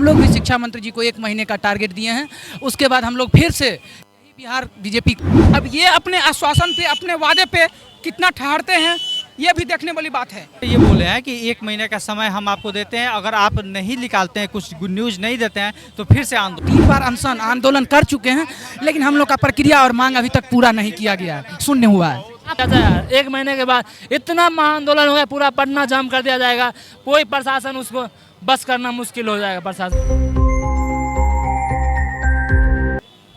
हम लोग भी शिक्षा मंत्री जी को 1 महीने का टारगेट दिए हैं। उसके बाद हम लोग फिर से यही बिहार बीजेपी। अब ये अपने आश्वासन पे, अपने वादे पे कितना ठहरते हैं, ये भी देखने वाली बात है। ये बोले हैं कि 1 महीने का समय हम आपको देते हैं, अगर आप नहीं निकालते हैं, कुछ गुड न्यूज़ नहीं देते हैं तो फिर से आंदोलन। 3 बार अनशन आंदोलन कर चुके हैं, लेकिन हम लोग का प्रक्रिया और मांग अभी तक पूरा नहीं किया गया है, शून्य हुआ है। 1 महीने के बाद इतना महाआंदोलन होगा, पूरा पटना जाम कर दिया जाएगा, कोई प्रशासन उसको बस करना मुश्किल हो जाएगा प्रशासन।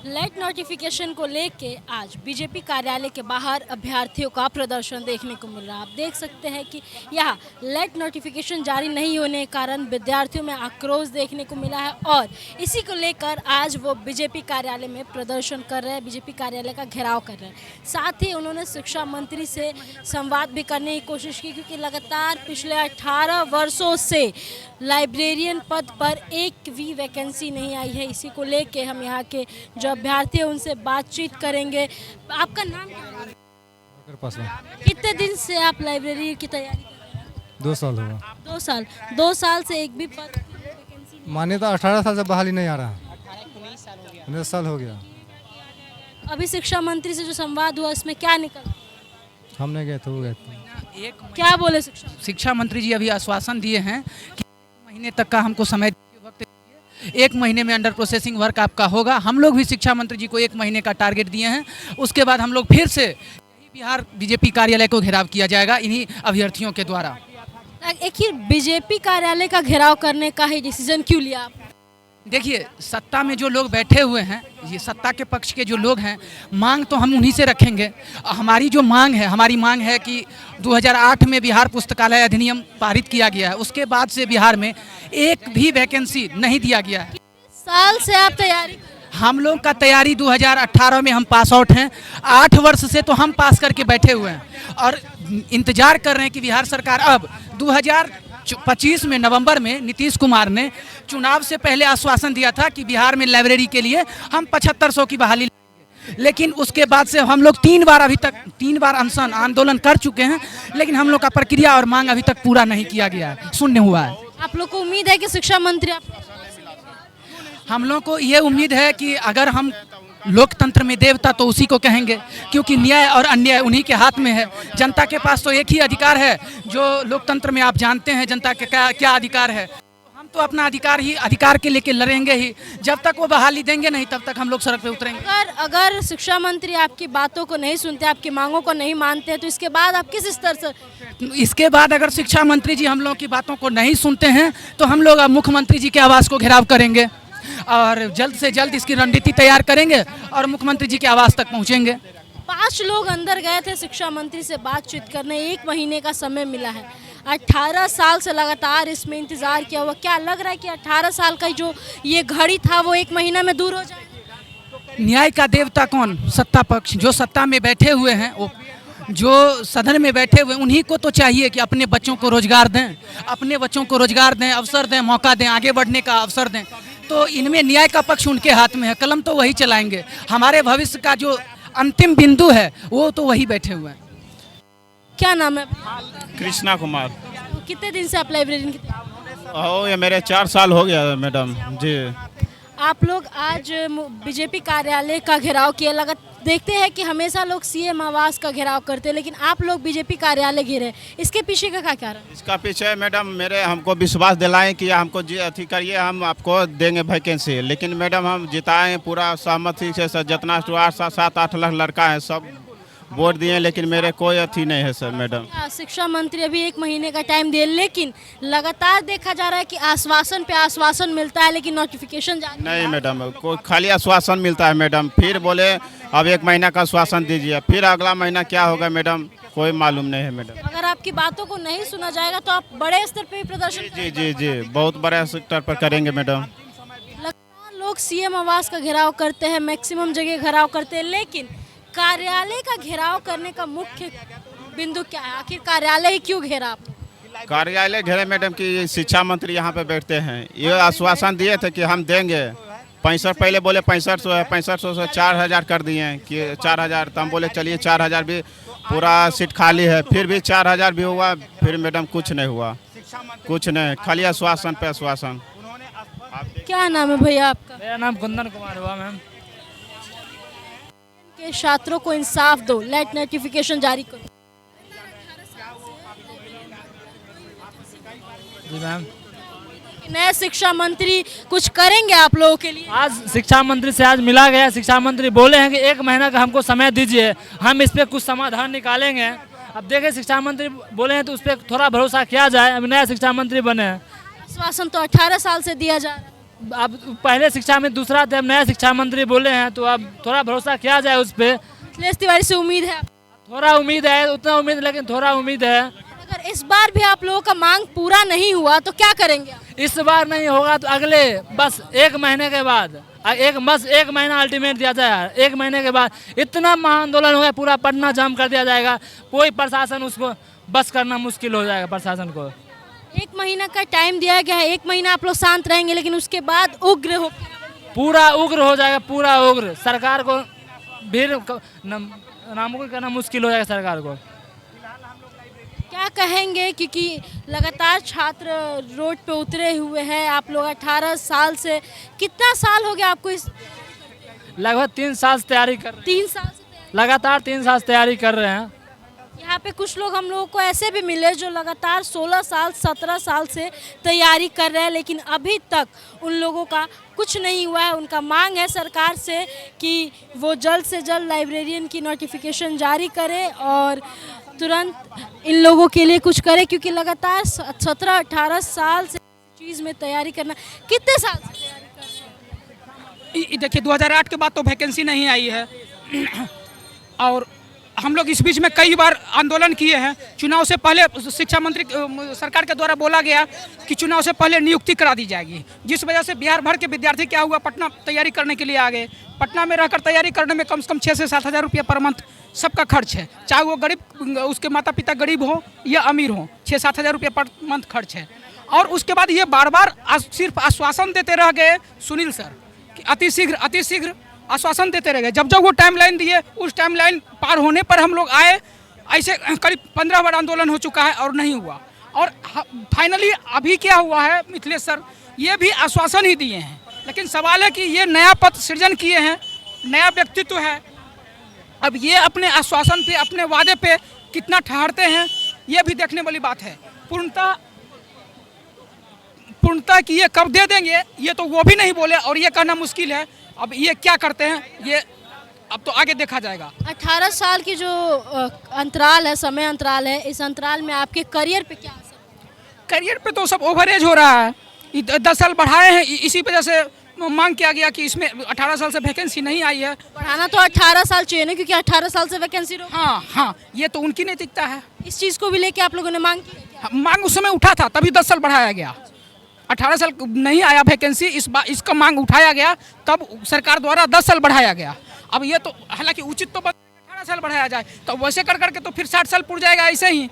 लेट नोटिफिकेशन को लेके आज बीजेपी कार्यालय के बाहर अभ्यर्थियों का प्रदर्शन देखने को मिल रहा है। आप देख सकते हैं कि यहाँ लेट नोटिफिकेशन जारी नहीं होने के कारण विद्यार्थियों में आक्रोश देखने को मिला है और इसी को लेकर आज वो बीजेपी कार्यालय में प्रदर्शन कर रहे हैं, बीजेपी कार्यालय का घेराव कर रहे हैं। साथ ही उन्होंने शिक्षा मंत्री से संवाद भी करने की कोशिश की, क्योंकि लगातार पिछले 18 वर्षों से लाइब्रेरियन पद पर एक भी वैकेंसी नहीं आई है। इसी को लेके हम यहाँ के जो अभ्यर्थी हैं उनसे बातचीत करेंगे। आपका नाम क्या है? कितने दिन से आप लाइब्रेरी की तैयारी कर रहे हैं? 2 साल होगा। 2 साल से एक भी पद वैकेंसी मान्यता 18 साल से बहाली नहीं आ रहा। 19 साल हो गया। अभी शिक्षा मंत्री से जो संवाद हुआ इसमें क्या निकला? हमने गए थे, वो गए थे। क्या बोले शिक्षा मंत्री जी अभी आश्वासन दिए हैं कि 1 महीने तक का हमको समय वक्त, 1 महीने में अंडर प्रोसेसिंग वर्क आपका होगा। हम लोग भी शिक्षा मंत्री जी को 1 महीने का टारगेट दिए हैं। उसके बाद हम लोग फिर से यही बिहार बीजेपी कार्यालय को घेराव किया जाएगा इन्हीं अभ्यर्थियों के द्वारा। एक ही बीजेपी कार्यालय का घेराव करने का ही डिसीजन क्यों लिया आप? देखिए, सत्ता में जो लोग बैठे हुए हैं, ये सत्ता के पक्ष के जो लोग हैं, मांग तो हम उन्हीं से रखेंगे। हमारी जो मांग है, हमारी मांग है कि 2008 में बिहार पुस्तकालय अधिनियम पारित किया गया है, उसके बाद से बिहार में एक भी वैकेंसी नहीं दिया गया है। साल से आप तैयारी? हम लोग का तैयारी 2018 में हम पास आउट हैं। 8 वर्ष से तो हम पास करके बैठे हुए हैं और इंतजार कर रहे हैं कि बिहार सरकार अब 2025 में नवंबर में नीतीश कुमार ने चुनाव से पहले आश्वासन दिया था कि बिहार में लाइब्रेरी के लिए हम 7500 की बहाली लेंगे, लेकिन उसके बाद से हम लोग 3 बार अभी तक 3 बार अनशन आंदोलन कर चुके हैं, लेकिन हम लोग का प्रक्रिया और मांग अभी तक पूरा नहीं किया गया है, शून्य हुआ है। आप लोग को उम्मीद है कि शिक्षा मंत्री हम लोग को ये उम्मीद है कि अगर हम लोकतंत्र में देवता तो उसी को कहेंगे, क्योंकि न्याय और अन्याय उन्हीं के हाथ में है। जनता के पास तो एक ही अधिकार है, जो लोकतंत्र में आप जानते हैं जनता के क्या अधिकार है। हम तो अपना अधिकार के लेके लड़ेंगे ही। जब तक वो बहाली देंगे नहीं, तब तक हम लोग सड़क पे उतरेंगे। अगर शिक्षा मंत्री आपकी बातों को नहीं सुनते, आपकी मांगों को नहीं मानते, तो इसके बाद आप किस स्तर से? इसके बाद अगर शिक्षा मंत्री जी हम लोग की बातों को नहीं सुनते हैं तो हम लोग अब मुख्यमंत्री जी के आवास को घेराव करेंगे और जल्द से जल्द इसकी रणनीति तैयार करेंगे और मुख्यमंत्री जी के आवास तक पहुंचेंगे। 5 लोग अंदर गए थे शिक्षा मंत्री से बातचीत करने, 1 महीने का समय मिला है। 18 साल से लगातार इसमें इंतजार किया हुआ। क्या लग रहा है कि 18 साल का जो ये घड़ी था वो 1 महीना में दूर हो जाएगा? न्याय का देवता कौन? सत्ता पक्ष। जो सत्ता में बैठे हुए हैं, वो जो सदन में बैठे हुए, उन्हीं को तो चाहिए कि अपने बच्चों को रोजगार दें, अपने बच्चों को रोजगार दें, अवसर दें, मौका दें, आगे बढ़ने का अवसर दें। तो इनमें न्याय का पक्ष उनके हाथ में है, कलम तो वही चलाएंगे। हमारे भविष्य का जो अंतिम बिंदु है वो तो वही बैठे हुए हैं। क्या नाम है? कृष्णा कुमार। कितने दिन से आप लाइब्रेरी की? ये मेरे 4 साल हो गया मैडम जी। आप लोग आज बीजेपी कार्यालय का घेराव किया। देखते हैं कि हमेशा लोग सीएम आवास का घेराव करते हैं, लेकिन आप लोग बीजेपी कार्यालय घेरे, इसके पीछे का क्या कारण? इसका पीछे मैडम हमको विश्वास दिलाएं कि हमको अथी करिए, हम आपको देंगे वैकेंसी। लेकिन मैडम हम जिताएं पूरा सहमति से, जितना 7-8 लाख लड़का है सब वोट दिए, लेकिन मेरे कोई अथी नहीं है सर मैडम। शिक्षा मंत्री अभी 1 महीने का टाइम दिए, लेकिन लगातार देखा जा रहा है कि आश्वासन पे आश्वासन मिलता है, लेकिन नोटिफिकेशन नहीं मैडम, कोई खाली आश्वासन मिलता है मैडम। फिर बोले अब 1 महीना का आश्वासन दीजिए, फिर अगला महीना क्या होगा मैडम कोई मालूम नहीं है मैडम। अगर आपकी बातों को नहीं सुना जाएगा तो आप बड़े स्तर पे भी प्रदर्शन? जी बहुत बड़े स्तर पर करेंगे मैडम। लगातार लोग सीएम आवास का घेराव करते हैं, मैक्सिमम जगह घेराव करते हैं, लेकिन कार्यालय का घेराव करने का मुख्य बिंदु क्या है? आखिर कार्यालय क्यों घेरा? कार्यालय घेरे मैडम की शिक्षा मंत्री यहाँ पे बैठते हैं। ये आश्वासन दिए थे कि हम देंगे 65, पहले बोले 6500 है, 6500 से 4000 कर दिए हैं कि 4000। तो हम बोले चलिए 4000 भी पूरा सीट खाली है, फिर भी 4000 भी हुआ, फिर मैडम कुछ नहीं हुआ, कुछ नहीं, खाली आश्वासन पे आश्वासन। आप क्या नाम है भैया आपका? मेरा नाम कुंदन कुमार हुआ मैम। के छात्रों को इंसाफ दो, लेट नोटिफिकेशन जारी करो। जी मैम। नए शिक्षा मंत्री कुछ करेंगे आप लोगों के लिए? आज शिक्षा मंत्री से आज मिला गया। शिक्षा मंत्री बोले हैं कि 1 महीना का हमको समय दीजिए, हम इस पर कुछ समाधान निकालेंगे। अब देखें, शिक्षा मंत्री बोले हैं तो उस पर थोड़ा भरोसा किया जाए। अब नया शिक्षा मंत्री बने हैं। आश्वासन तो 18 साल से दिया जा रहा है। अब पहले शिक्षा में दूसरा थे, अब नया शिक्षा मंत्री बोले हैं तो अब थोड़ा भरोसा किया जाए उस पर। अखिलेश तिवारी से उम्मीद है? थोड़ा उम्मीद है, उतना उम्मीद लेकिन थोड़ा उम्मीद है। अगर इस बार भी आप लोगों का मांग पूरा नहीं हुआ तो क्या करेंगे आप? इस बार नहीं होगा तो अगले बस 1 महीने के बाद बस 1 महीना अल्टीमेट दिया जाए। 1 महीने के बाद इतना महाआंदोलन होगा, पूरा पटना जाम कर दिया जाएगा। कोई प्रशासन उसको बस करना मुश्किल हो जाएगा प्रशासन को। 1 महीना का टाइम दिया गया है। 1 महीना आप लोग शांत रहेंगे, लेकिन उसके बाद उग्र हो, पूरा उग्र हो जाएगा, पूरा उग्र। सरकार को भीड़ नामुमकिन करना मुश्किल हो जाएगा सरकार को। क्या कहेंगे? क्योंकि लगातार छात्र रोड पे उतरे हुए हैं। आप लोग 18 साल से, कितना साल हो गया आपको इस? लगभग 3 साल से तैयारी कर रहे 3 साल से हैं, लगातार 3 साल से तैयारी कर रहे हैं। यहाँ पे कुछ लोग हम लोगों को ऐसे भी मिले जो लगातार 16 साल 17 साल से तैयारी कर रहे हैं, लेकिन अभी तक उन लोगों का कुछ नहीं हुआ है। उनका मांग है सरकार से कि वो जल्द से जल्द लाइब्रेरियन की नोटिफिकेशन जारी करे और तुरंत इन लोगों के लिए कुछ करे, क्योंकि लगातार 17-18 साल से चीज़ में तैयारी करना। कितने साल से तैयारी कर रहे हैं? देखिए 2008 के बाद तो वैकेंसी नहीं आई है और हम लोग इस बीच में कई बार आंदोलन किए हैं। चुनाव से पहले शिक्षा मंत्री सरकार के द्वारा बोला गया कि चुनाव से पहले नियुक्ति करा दी जाएगी, जिस वजह से बिहार भर के विद्यार्थी क्या हुआ, पटना तैयारी करने के लिए आ गए। पटना में रहकर तैयारी करने में कम से कम 6 से 7 हज़ार रुपये पर मंथ सबका खर्च है, चाहे वो गरीब, उसके माता पिता गरीब हो या अमीर हो, 6-7 हज़ार रुपये पर मंथ खर्च है। और उसके बाद ये बार बार सिर्फ आश्वासन देते रह गए सुनील सर कि अति शीघ्र आश्वासन देते रह गए। जब जब वो टाइम लाइन दिए, उस टाइम लाइन पार होने पर हम लोग आए। ऐसे करीब 15 बार आंदोलन हो चुका है और नहीं हुआ। और फाइनली अभी क्या हुआ है, मिथिलेश सर ये भी आश्वासन ही दिए हैं, लेकिन सवाल है कि ये नया पद सृजन किए हैं, नया व्यक्तित्व है। अब ये अपने आश्वासन पे, अपने वादे पे कितना ठहरते हैं, ये भी देखने वाली बात है। पूर्णता कि ये कब दे देंगे, ये तो वो भी नहीं बोले और ये कहना मुश्किल है। अब ये क्या करते हैं, ये अब तो आगे देखा जाएगा। 18 साल की जो अंतराल है, समय अंतराल है, इस अंतराल में आपके करियर पे क्या असर? करियर पे तो सब ओवरेज हो रहा है। 10 साल बढ़ाए हैं, इसी वजह से मांग किया गया कि इसमें 18 साल से वैकेंसी नहीं आई है। बढ़ाना तो 18 साल चाहिए ना, क्योंकि 18 साल से वैकेंसी रोक। हाँ, ये तो उनकी नैतिकता है। इस चीज़ को भी लेके आप लोगों ने मांग की? मांग उस समय उठा था, तभी 10 साल बढ़ाया गया। 18 साल नहीं आया वैकेंसी, इसका मांग उठाया गया, तब सरकार द्वारा 10 साल बढ़ाया गया। अब ये तो हालांकि उचित तो 18 साल बढ़ाया जाए, तो वैसे कर करके तो फिर 60 साल पूरा जाएगा ऐसे ही।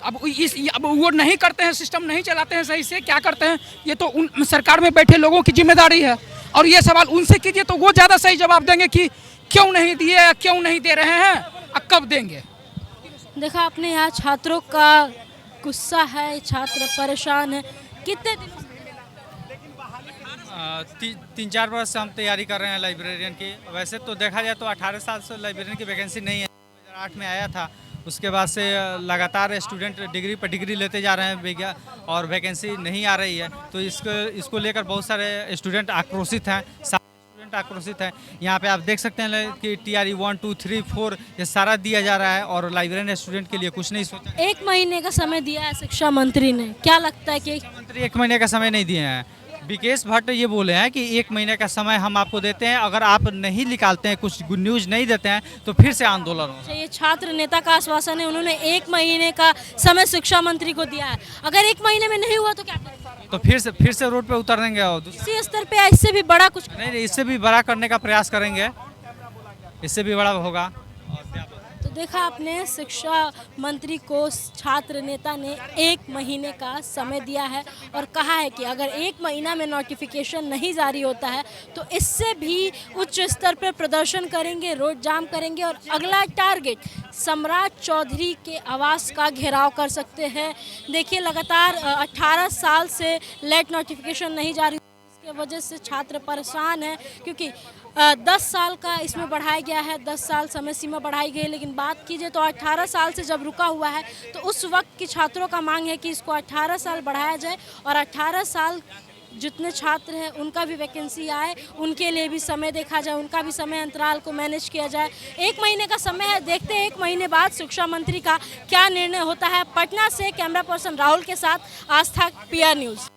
अब वो नहीं करते हैं, सिस्टम नहीं चलाते हैं सही से, क्या करते हैं, ये तो उन सरकार में बैठे लोगों की जिम्मेदारी है। और ये सवाल उनसे कीजिए तो वो ज़्यादा सही जवाब देंगे कि क्यों नहीं दिए, क्यों नहीं दे रहे हैं और कब देंगे। देखा आपने, यहाँ छात्रों का गुस्सा है, छात्र परेशान है। कितने दिन 3-4 वर्ष से हम तैयारी कर रहे हैं लाइब्रेरियन की। वैसे तो देखा जाए तो 18 साल से लाइब्रेरियन की वैकेंसी नहीं है। 2008 में आया था, उसके बाद से लगातार स्टूडेंट डिग्री पर डिग्री लेते जा रहे हैं और वैकेंसी नहीं आ रही है। तो इसको लेकर बहुत सारे स्टूडेंट आक्रोशित हैं, स्टूडेंट आक्रोशित हैं। यहाँ पे आप देख सकते हैं कि TRE 1, 2, 3, 4 ये सारा दिया जा रहा है और लाइब्रेरियन स्टूडेंट के लिए कुछ नहीं सोचा। 1 महीने का समय दिया है शिक्षा मंत्री ने, क्या लगता है कि मंत्री 1 महीने का समय नहीं दिए हैं? विकेश भट्ट ये बोले हैं कि 1 महीने का समय हम आपको देते हैं, अगर आप नहीं निकालते हैं, कुछ गुड न्यूज़ नहीं देते हैं तो फिर से आंदोलन होगा। ये छात्र नेता का आश्वासन है, उन्होंने 1 महीने का समय शिक्षा मंत्री को दिया है। अगर 1 महीने में नहीं हुआ तो क्या करेंगे? तो फिर से रोड पे उतर देंगे और इसी स्तर पे इससे भी बड़ा कुछ नहीं, इससे भी बड़ा करने का प्रयास करेंगे, इससे भी बड़ा होगा। तो देखा आपने, शिक्षा मंत्री को छात्र नेता ने 1 महीने का समय दिया है और कहा है कि अगर 1 महीना में नोटिफिकेशन नहीं जारी होता है तो इससे भी उच्च स्तर पर प्रदर्शन करेंगे, रोड जाम करेंगे और अगला टारगेट सम्राट चौधरी के आवास का घेराव कर सकते हैं। देखिए, लगातार 18 साल से लेट नोटिफिकेशन नहीं जारी, की वजह से छात्र परेशान हैं, क्योंकि 10 साल का इसमें बढ़ाया गया है, 10 साल समय सीमा बढ़ाई गई है। लेकिन बात कीजिए तो 18 साल से जब रुका हुआ है तो उस वक्त की छात्रों का मांग है कि इसको 18 साल बढ़ाया जाए और 18 साल जितने छात्र हैं उनका भी वैकेंसी आए, उनके लिए भी समय देखा जाए, उनका भी समय अंतराल को मैनेज किया जाए। 1 महीने का समय है, देखते हैं 1 महीने बाद शिक्षा मंत्री का क्या निर्णय होता है। पटना से कैमरा पर्सन राहुल के साथ आस्था, PR न्यूज़।